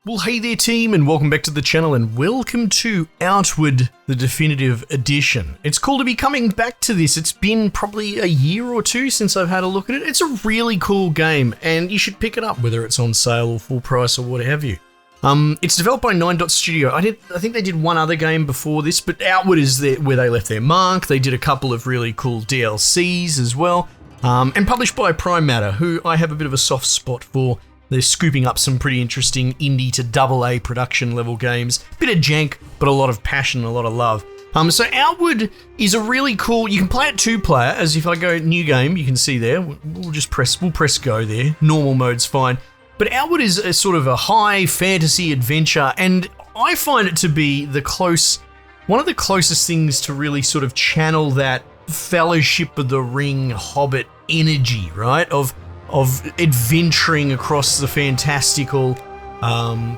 Well, hey there team, and welcome back to the channel, and welcome to Outward, the Definitive Edition. It's cool to be coming back to this. It's been probably a year or two since I've had a look at it. It's a really cool game, and you should pick it up, whether it's on sale or full price or what have you. It's developed by 9 Dot Studio. I think they did one other game before this, but Outward is where they left their mark. They did a couple of really cool DLCs as well, and published by Prime Matter, who I have a bit of a soft spot for. They're scooping up some pretty interesting indie to AA production level games. Bit of jank, but a lot of passion, a lot of love. So Outward is a really cool, you can play it 2-player, as if I go new game, you can see there, we'll press go there, normal mode's fine. But Outward is a sort of a high fantasy adventure, and I find it to be one of the closest things to really sort of channel that Fellowship of the Ring Hobbit energy, right? Of adventuring across the fantastical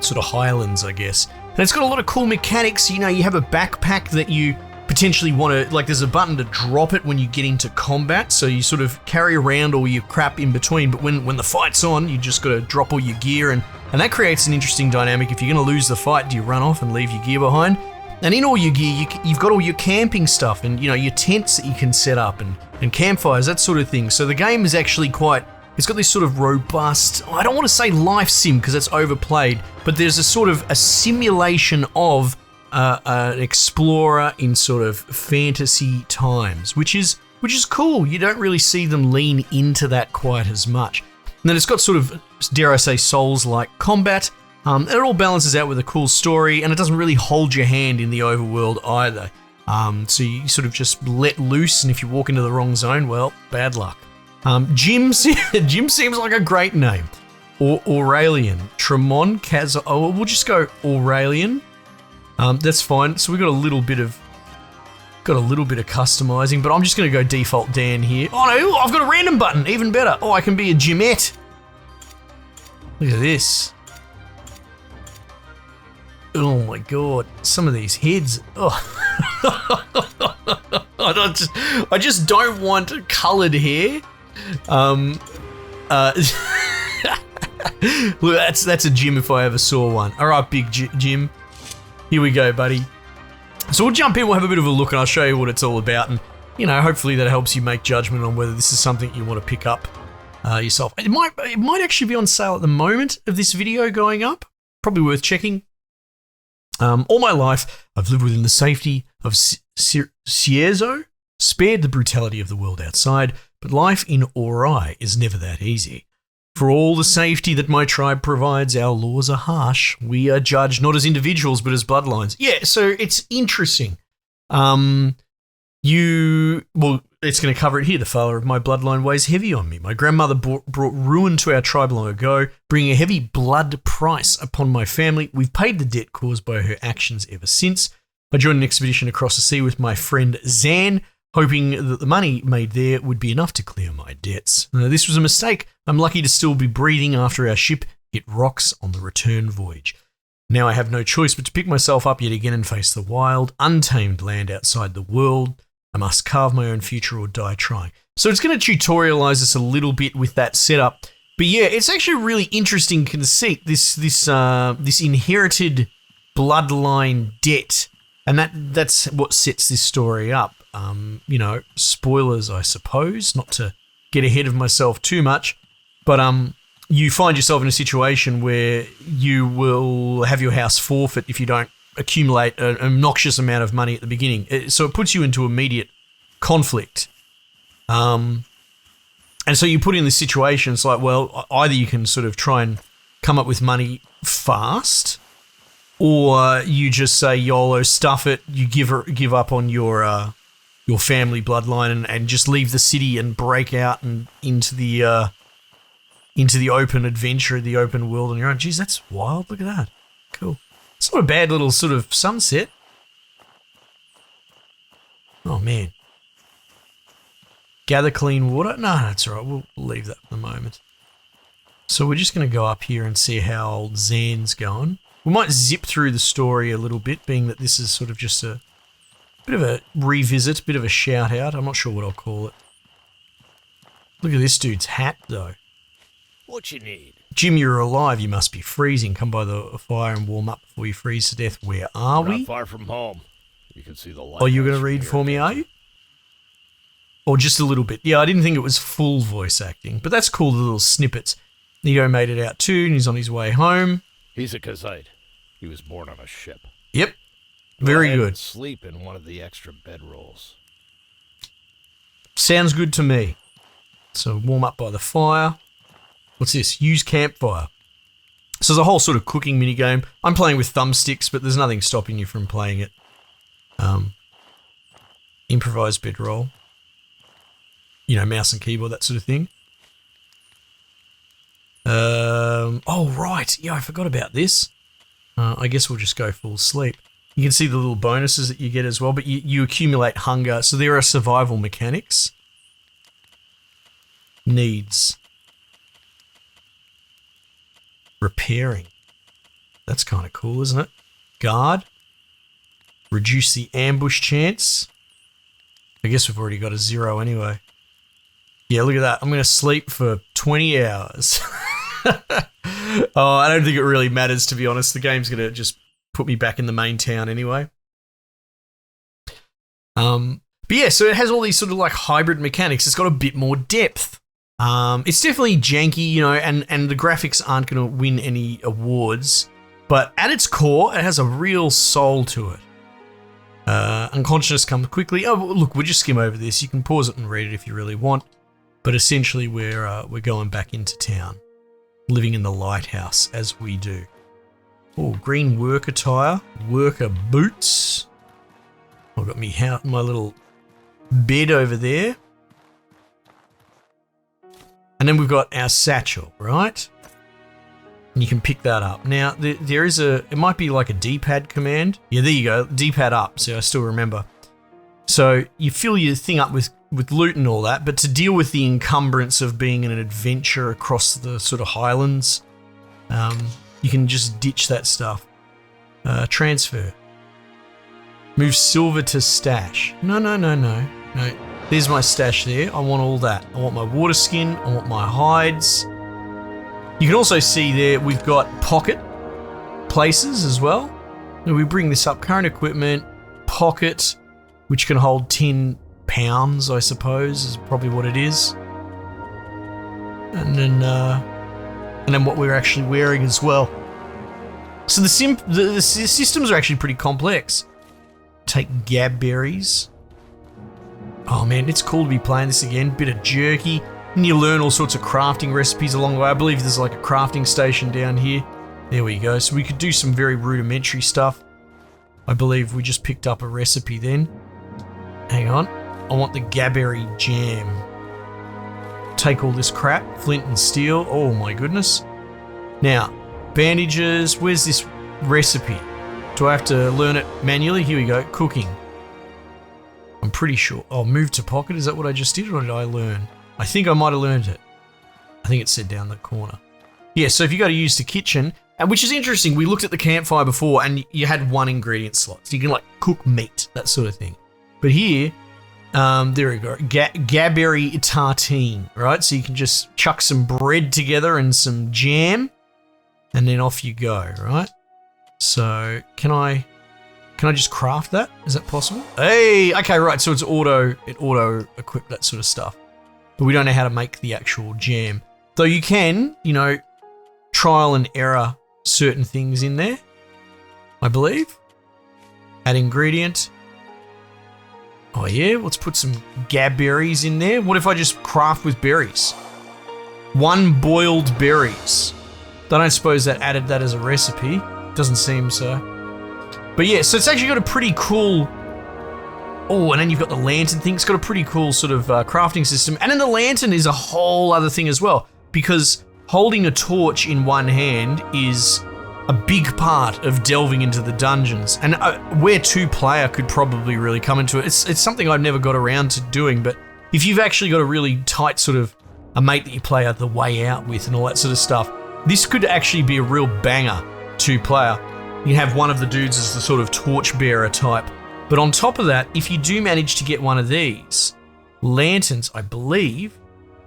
sort of highlands, I guess. And it's got a lot of cool mechanics. You know, you have a backpack that you potentially want to, like there's a button to drop it when you get into combat, so you sort of carry around all your crap in between, but when the fight's on, you just got to drop all your gear, and that creates an interesting dynamic. If you're going to lose the fight, do you run off and leave your gear behind? And in all your gear, you've got all your camping stuff and, you know, your tents that you can set up and campfires, that sort of thing. So the game is actually it's got this sort of robust, I don't want to say life sim because that's overplayed, but there's a sort of a simulation of an explorer in sort of fantasy times, which is cool. You don't really see them lean into that quite as much. And then it's got sort of, dare I say, Souls-like combat. It all balances out with a cool story, and it doesn't really hold your hand in the overworld either. So you sort of just let loose, and if you walk into the wrong zone, well, bad luck. Jim seems like a great name. Aurelian. Tremont, Kaz. Oh, we'll just go Aurelian. That's fine. So we got a little bit of customizing, but I'm just going to go default Dan here. Oh no, I've got a random button. Even better. Oh, I can be a Jimette. Look at this. Oh my god, some of these heads. Oh. I just don't want coloured hair. Look, that's a Jim if I ever saw one. All right, big Jim. Here we go, buddy. So we'll jump in, we'll have a bit of a look, and I'll show you what it's all about, and you know, hopefully that helps you make judgment on whether this is something you want to pick up yourself. It might actually be on sale at the moment of this video going up. Probably worth checking. All my life, I've lived within the safety of Cierzo, spared the brutality of the world outside, but life in Aurai is never that easy. For all the safety that my tribe provides, our laws are harsh. We are judged not as individuals, but as bloodlines. Yeah, so it's interesting. It's going to cover it here. The father of my bloodline weighs heavy on me. My grandmother brought ruin to our tribe long ago, bringing a heavy blood price upon my family. We've paid the debt caused by her actions ever since. I joined an expedition across the sea with my friend Zan, hoping that the money made there would be enough to clear my debts. This was a mistake. I'm lucky to still be breathing after our ship hit rocks on the return voyage. Now I have no choice but to pick myself up yet again and face the wild, untamed land outside the world. I must carve my own future or die trying. So it's going to tutorialize us a little bit with that setup. But yeah, it's actually a really interesting conceit, this inherited bloodline debt. And that's what sets this story up. You know, spoilers, I suppose, not to get ahead of myself too much, but you find yourself in a situation where you will have your house forfeit if you don't accumulate an obnoxious amount of money at the beginning. So it puts you into immediate conflict. And so you put in this situation, it's like, well, either you can sort of try and come up with money fast, or you just say YOLO, stuff it, you give up on your family bloodline and just leave the city and break out and into the open adventure, the open world on your own. Geez, that's wild. Look at that. Cool. It's not a bad little sort of sunset. Oh, man. Gather clean water? No, that's all right. We'll leave that for the moment. So we're just going to go up here and see how old Zan's going. We might zip through the story a little bit, being that this is sort of just a bit of a revisit, a bit of a shout out. I'm not sure what I'll call it. Look at this dude's hat, though. What you need? Jim, you're alive. You must be freezing. Come by the fire and warm up before you freeze to death. Where are we? Not far from home. You can see the light. Oh, you're going to read for me, are you? Or just a little bit. Yeah, I didn't think it was full voice acting, but that's cool, the little snippets. Neo made it out too, and he's on his way home. He's a Kazite. He was born on a ship. Yep. Very good. And sleep in one of the extra bedrolls. Sounds good to me. So warm up by the fire. What's this? Use campfire. So there's a whole sort of cooking mini game. I'm playing with thumbsticks, but there's nothing stopping you from playing it. Improvised bedroll. You know, mouse and keyboard, that sort of thing. Oh, right. Yeah, I forgot about this. I guess we'll just go full sleep. You can see the little bonuses that you get as well, but you accumulate hunger. So there are survival mechanics. Needs. Repairing. That's kind of cool, isn't it? Guard. Reduce the ambush chance. I guess we've already got a 0 anyway. Yeah, look at that. I'm going to sleep for 20 hours. Oh, I don't think it really matters, to be honest. The game's going to just put me back in the main town anyway. But yeah, so it has all these sort of like hybrid mechanics. It's got a bit more depth. It's definitely janky, you know, and the graphics aren't going to win any awards. But at its core, it has a real soul to it. Unconsciousness comes quickly. Oh, look, we'll just skim over this. You can pause it and read it if you really want. But essentially, we're going back into town, living in the lighthouse as we do. Oh, green work attire, worker boots. I've got my little bed over there. And then we've got our satchel, right? And you can pick that up. Now, there is it might be like a D-pad command. Yeah, there you go, D-pad up, so I still remember. So you fill your thing up with loot and all that, but to deal with the encumbrance of being in an adventure across the sort of highlands, you can just ditch that stuff. Transfer. Move silver to stash. No. There's my stash there. I want all that. I want my water skin. I want my hides. You can also see there we've got pocket places as well. And we bring this up. Current equipment, pocket, which can hold 10 pounds, I suppose, is probably what it is. And then what we're actually wearing as well. So the systems are actually pretty complex. Take gab berries. Oh man, it's cool to be playing this again. Bit of jerky. And you learn all sorts of crafting recipes along the way. I believe there's like a crafting station down here. There we go. So we could do some very rudimentary stuff. I believe we just picked up a recipe then. Hang on. I want the gabberry jam. Take all this crap. Flint and steel. Oh my goodness. Now, bandages. Where's this recipe? Do I have to learn it manually? Here we go. Cooking. I'm pretty sure. Oh, move to pocket. Is that what I just did, or did I learn? I think I might have learned it. I think it said down the corner. Yeah, so if you go to use the kitchen, and which is interesting, we looked at the campfire before and you had one ingredient slot. So you can like cook meat, that sort of thing. But here, there we go, gabberry tartine, right? So you can just chuck some bread together and some jam, and then off you go, right? So can I just craft that? Is that possible? Hey, okay, right. So it auto equip that sort of stuff, but we don't know how to make the actual jam. Though you can, you know, trial and error certain things in there, I believe. Add ingredient. Oh yeah, let's put some gab berries in there. What if I just craft with berries? 1 boiled berries. I don't suppose that added that as a recipe. Doesn't seem so. But yeah, so it's actually got a pretty cool... Oh, and then you've got the lantern thing. It's got a pretty cool sort of crafting system. And then the lantern is a whole other thing as well, because holding a torch in one hand is a big part of delving into the dungeons. And where 2-player could probably really come into it. It's something I've never got around to doing, but if you've actually got a really tight sort of a mate that you play out the way out with and all that sort of stuff, this could actually be a real banger 2-player. You have one of the dudes as the sort of torchbearer type. But on top of that, if you do manage to get one of these lanterns, I believe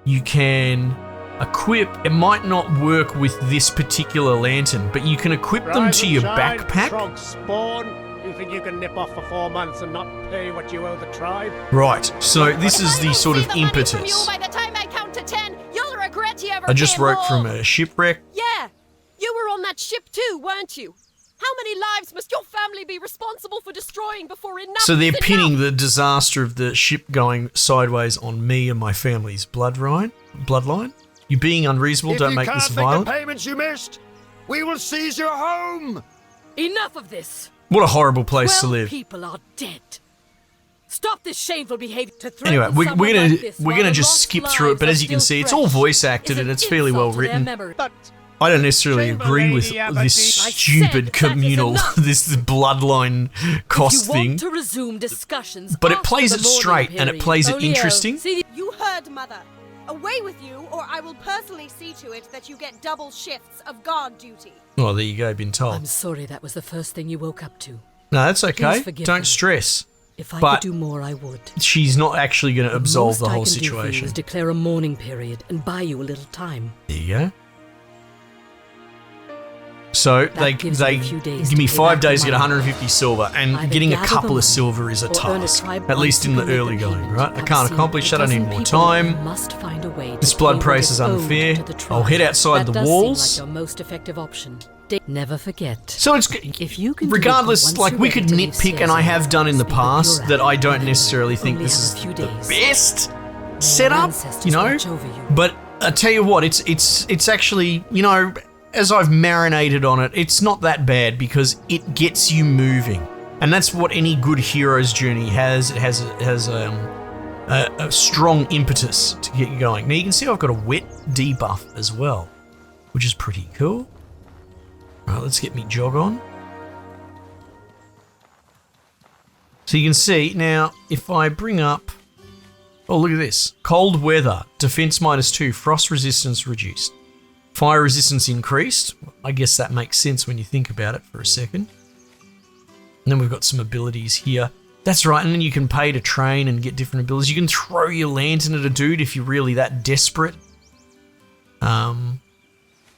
you can equip. It might not work with this particular lantern, but you can equip them to your backpack. Trog spawn. You think you can nip off for 4 months and not pay what you owe the tribe? Right, so this is the sort of By impetus. the time I count to 10, you'll regret you ever I just came wrote from home. a shipwreck. Yeah, you were on that ship too, weren't you? How many lives must your family be responsible for destroying before enough So they're is pinning enough? the disaster of the ship going sideways on me and my family's bloodline. You're being unreasonable, don't make this violent. If you can't think of payments you missed, we will seize your home. Enough of this. What a horrible place 12 to live. people are dead. Stop this shameful behavior to threaten Anyway, we're someone gonna like this we're while gonna the just lost skip through it, lives but are as you can still see, it's all fresh. voice acted It's and an it's fairly well insult to their written. memory. But I don't necessarily Chamber agree with Lady this Aberdeen- stupid I said that is communal, enough. this bloodline cost if you thing. want to resume discussions, But it after plays the it mourning straight and it period, plays it Olio, interesting. see, You heard, Mother. Away with you, or I will personally see to it that you get double shifts of guard duty. Oh, there you go, been I'm told. sorry that was the first thing you woke up to. No, that's okay. Please forgive Don't me. stress. If I But- could do more, I would. She's not actually going to absolve Most the whole I can do for you situation. is declare a mourning period and buy you a little time. There you go. So they gives you a few days give me to pay 5 back the days to get money. 150 silver, and Either getting a gather the couple of money silver is a or earn a task, tribe at least in the once you early make the going, payment. right? I I've can't seen accomplish a that, I need dozen more people time. who must find a way This to blood pay what price is is owed unfair. to the I'll tribe. head outside That the does walls. Seem like your most effective option. Never forget. So it's If you can regardless, once like you're we ready could to leave nitpick, and I Caesar, have done in the speak with past, Aurai. that I don't Remember, necessarily think only this have is a few the days. best May setup, your ancestors you know. watch over you. But I tell you what, it's actually, you know, as I've marinated on it, it's not that bad because it gets you moving, and that's what any good hero's journey has. It has a strong impetus to get you going. Now you can see I've got a wet debuff as well, which is pretty cool. Right, let's get me jog on. So you can see now if I bring up, oh look at this, cold weather, defense -2, frost resistance reduced, fire resistance increased. I guess that makes sense when you think about it for a second. And then we've got some abilities here. That's right, and then you can pay to train and get different abilities. You can throw your lantern at a dude if you're really that desperate.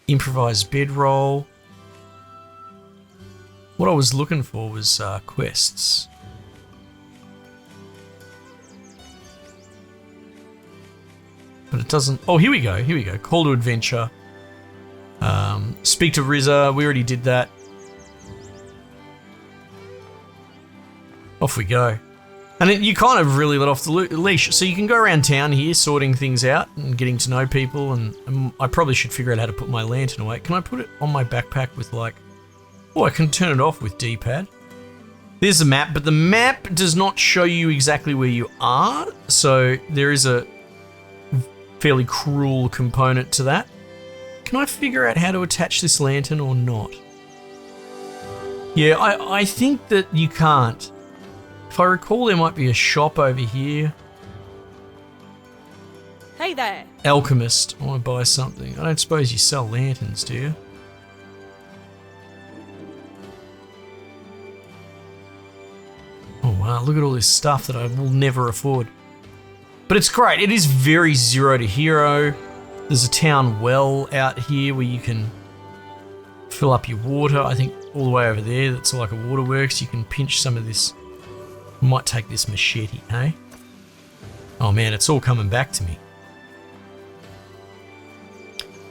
Improvised bedroll. What I was looking for was quests. But it doesn't. Oh, here we go. Here we go. Call to adventure. Speak to Rizza. We already did that. Off we go. And then you kind of really let off the leash. So you can go around town here sorting things out and getting to know people. And I probably should figure out how to put my lantern away. Can I put it on my backpack with like... Oh, I can turn it off with D-pad. There's the map, but the map does not show you exactly where you are. So there is a fairly cruel component to that. Can I figure out how to attach this lantern or not? Yeah, I think that you can't. If I recall, there might be a shop over here. Hey there. Alchemist. I want to buy something. I don't suppose you sell lanterns, do you? Oh wow, look at all this stuff that I will never afford. But it's great. It is very zero to hero. There's a town well out here where you can fill up your water. I think all the way over there, that's like a waterworks. You can pinch some of this. I might take this machete, hey? Oh man, it's all coming back to me.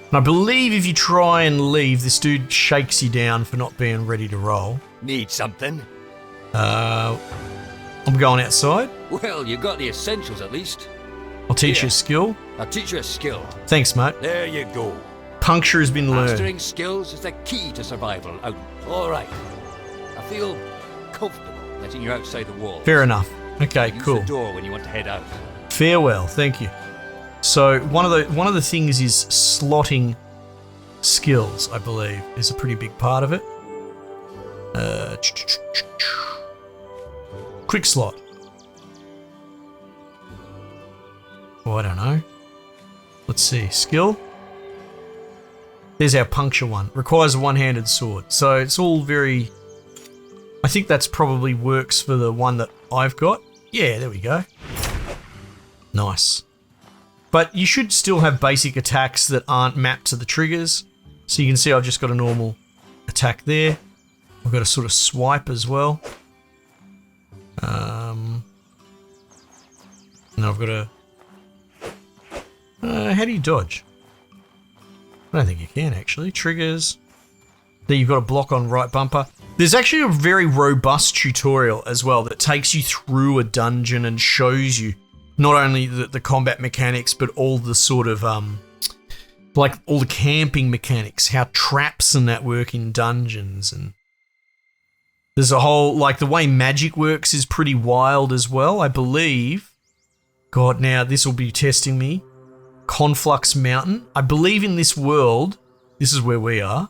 And I believe if you try and leave, this dude shakes you down for not being ready to roll. Need something? I'm going outside. Well, you got the essentials at least. I'll teach Here. you a skill. I'll teach you a skill. Thanks, mate. There you go. Puncture has been learned. Mastering skills is the key to survival. All right. I feel comfortable letting you outside the wall. Fair enough. Okay, Use cool. the door when you want to head out. Farewell, thank you. So one of the things is slotting skills, I believe, is a pretty big part of it. Quick slot. Oh, I don't know. Let's see. Skill. There's our puncture one. Requires a one-handed sword. So it's all very... I think that's probably works for the one that I've got. Yeah, there we go. Nice. But you should still have basic attacks that aren't mapped to the triggers. So you can see I've just got a normal attack there. I've got a sort of swipe as well. And I've got a... how do you dodge? I don't think you can, actually. Triggers. There you've got a block on right bumper. There's actually a very robust tutorial as well that takes you through a dungeon and shows you not only the combat mechanics, but all the sort of, like all the camping mechanics, how traps and that work in dungeons. And there's a whole, like the way magic works is pretty wild as well, I believe. God, now this will be testing me. Conflux Mountain. I believe in this world, this is where we are.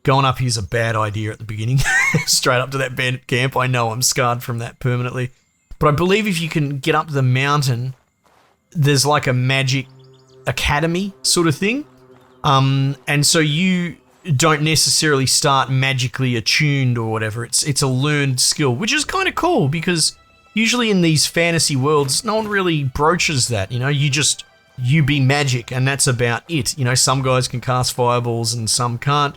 Going up here's a bad idea at the beginning. Straight up to that bandit camp. I know I'm scarred from that permanently. But I believe if you can get up the mountain, there's like a magic academy sort of thing. And so you don't necessarily start magically attuned or whatever. It's a learned skill, which is kind of cool because usually in these fantasy worlds, no one really broaches that. You know, you be magic and that's about it. You know, some guys can cast fireballs and some can't.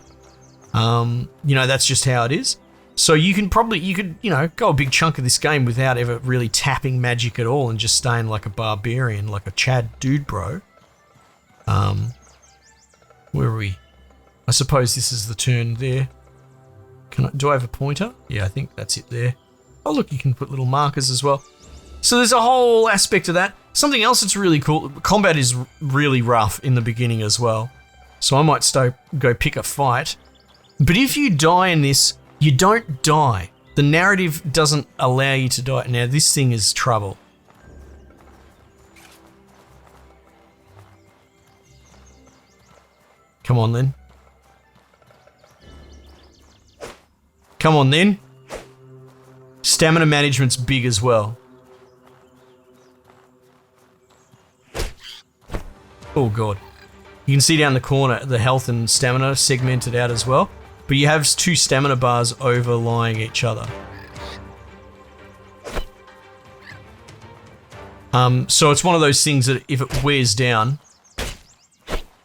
You know, that's just how it is. So you could, you know, go a big chunk of this game without ever really tapping magic at all and just staying like a barbarian, like a Chad dude bro. Where are we? I suppose this is the turn there. Do I have a pointer? Yeah, I think that's it there. Oh look, you can put little markers as well. So there's a whole aspect of that. Something else that's really cool, combat is really rough in the beginning as well. So I might go pick a fight. But if you die in this, you don't die. The narrative doesn't allow you to die. Now this thing is trouble. Come on then. Come on then. Stamina management's big as well. Oh god. You can see down the corner the health and stamina segmented out as well. But you have 2 stamina bars overlying each other. So it's one of those things that if it wears down...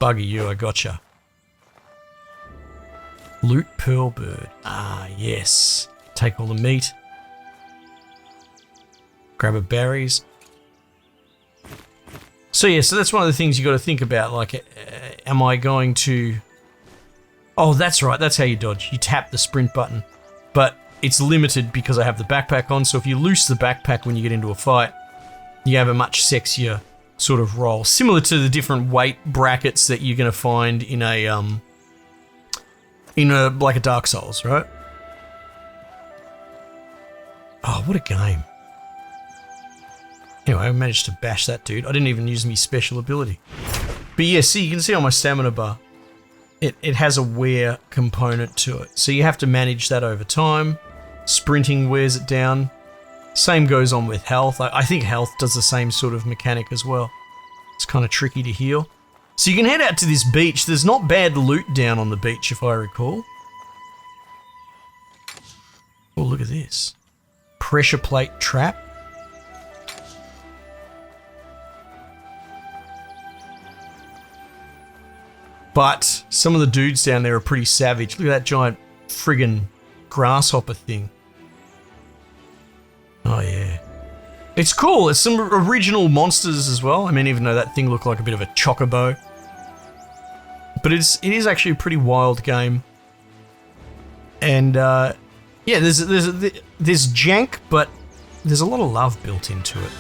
Bugger you, I gotcha. Loot Pearl Bird. Ah, yes. Take all the meat. Grab a berries. So yeah, so that's one of the things you got to think about. Like, am I going to... Oh, that's right. That's how you dodge. You tap the sprint button. But it's limited because I have the backpack on. So if you loose the backpack when you get into a fight, you have a much sexier sort of roll. Similar to the different weight brackets that you're going to find in a like a Dark Souls, right? Oh, what a game. Anyway, I managed to bash that dude. I didn't even use my special ability. But yeah, see, you can see on my stamina bar, it has a wear component to it. So you have to manage that over time. Sprinting wears it down. Same goes on with health. I think health does the same sort of mechanic as well. It's kind of tricky to heal. So you can head out to this beach. There's not bad loot down on the beach, if I recall. Oh, look at this. Pressure plate trap. But some of the dudes down there are pretty savage. Look at that giant friggin' grasshopper thing. Oh yeah. It's cool. It's some original monsters as well. I mean, even though that thing looked like a bit of a chocobo. But it is actually a pretty wild game. And yeah, there's jank, but there's a lot of love built into it.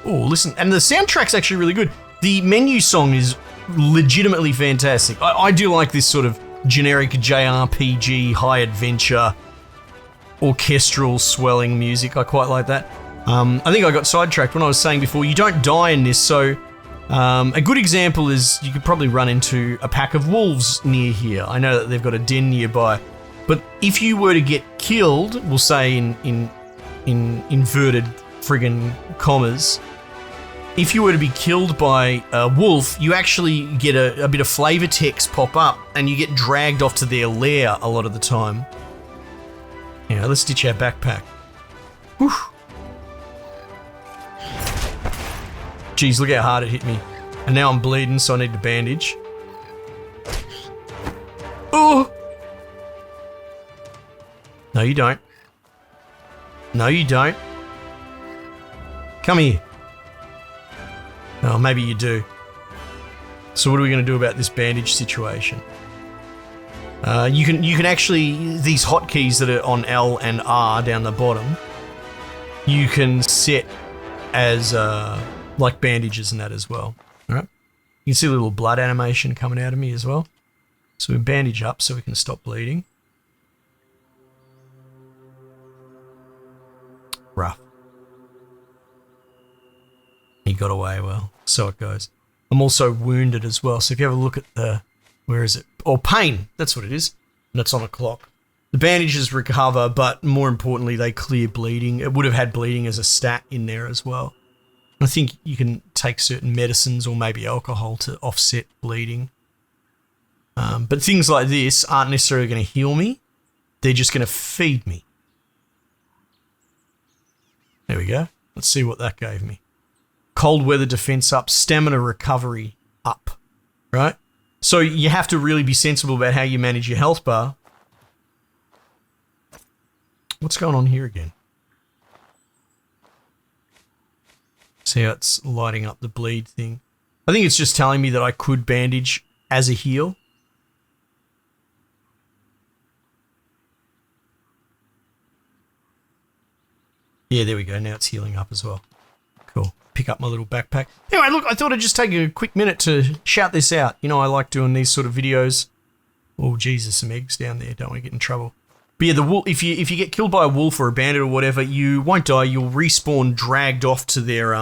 Oh, listen, and the soundtrack's actually really good. The menu song is legitimately fantastic. I do like this sort of generic JRPG, high adventure, orchestral swelling music. I quite like that. I think I got sidetracked when I was saying before, you don't die in this, so a good example is you could probably run into a pack of wolves near here. I know that they've got a den nearby, but if you were to get killed, we'll say in inverted friggin' commas, if you were to be killed by a wolf, you actually get a bit of flavor text pop up and you get dragged off to their lair a lot of the time. Yeah, let's ditch our backpack. Whew. Geez, look how hard it hit me. And now I'm bleeding, so I need to bandage. Oh! No, you don't. No, you don't. Come here. Oh, maybe you do. So what are we going to do about this bandage situation? You can actually, these hotkeys that are on L and R down the bottom, you can set as like bandages and that as well. All right. You can see a little blood animation coming out of me as well. So we bandage up so we can stop bleeding. Rough. He got away well. So it goes. I'm also wounded as well. So if you have a look at the, where is it? Oh, pain. That's what it is. And it's on a clock. The bandages recover, but more importantly, they clear bleeding. It would have had bleeding as a stat in there as well. I think you can take certain medicines or maybe alcohol to offset bleeding. But things like this aren't necessarily going to heal me. They're just going to feed me. There we go. Let's see what that gave me. Cold weather defense up, stamina recovery up, right? So you have to really be sensible about how you manage your health bar. What's going on here again? See how it's lighting up the bleed thing. I think it's just telling me that I could bandage as a heal. Yeah, there we go. Now it's healing up as well. Cool. Pick up my little backpack. Anyway, look, I thought I'd just take a quick minute to shout this out. You know, I like doing these sort of videos. Oh, Jesus, some eggs down there. Don't want to get in trouble. But yeah, the wolf, if you get killed by a wolf or a bandit or whatever, you won't die. You'll respawn dragged off to their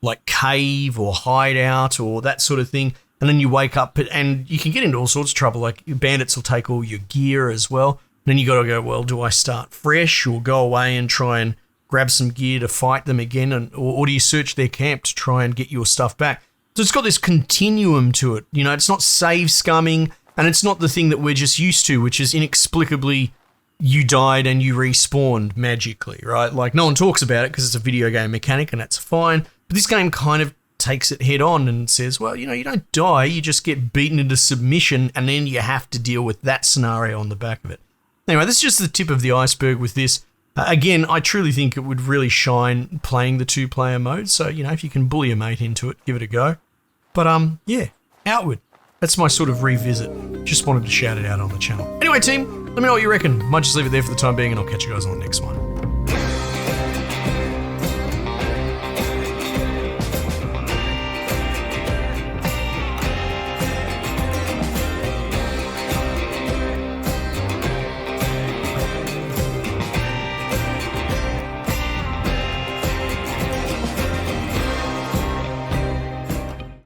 like cave or hideout or that sort of thing. And then you wake up and you can get into all sorts of trouble. Like bandits will take all your gear as well. And then you got to go, well, do I start fresh or go away and try and grab some gear to fight them again, or do you search their camp to try and get your stuff back? So it's got this continuum to it. You know, it's not save scumming, and it's not the thing that we're just used to, which is inexplicably you died and you respawned magically, right? Like, no one talks about it because it's a video game mechanic, and that's fine. But this game kind of takes it head on and says, well, you know, you don't die, you just get beaten into submission, and then you have to deal with that scenario on the back of it. Anyway, this is just the tip of the iceberg with this. Again, I truly think it would really shine playing the two-player mode. So, you know, if you can bully a mate into it, give it a go. But, yeah, Outward. That's my sort of revisit. Just wanted to shout it out on the channel. Anyway, team, let me know what you reckon. Might just leave it there for the time being, and I'll catch you guys on the next one.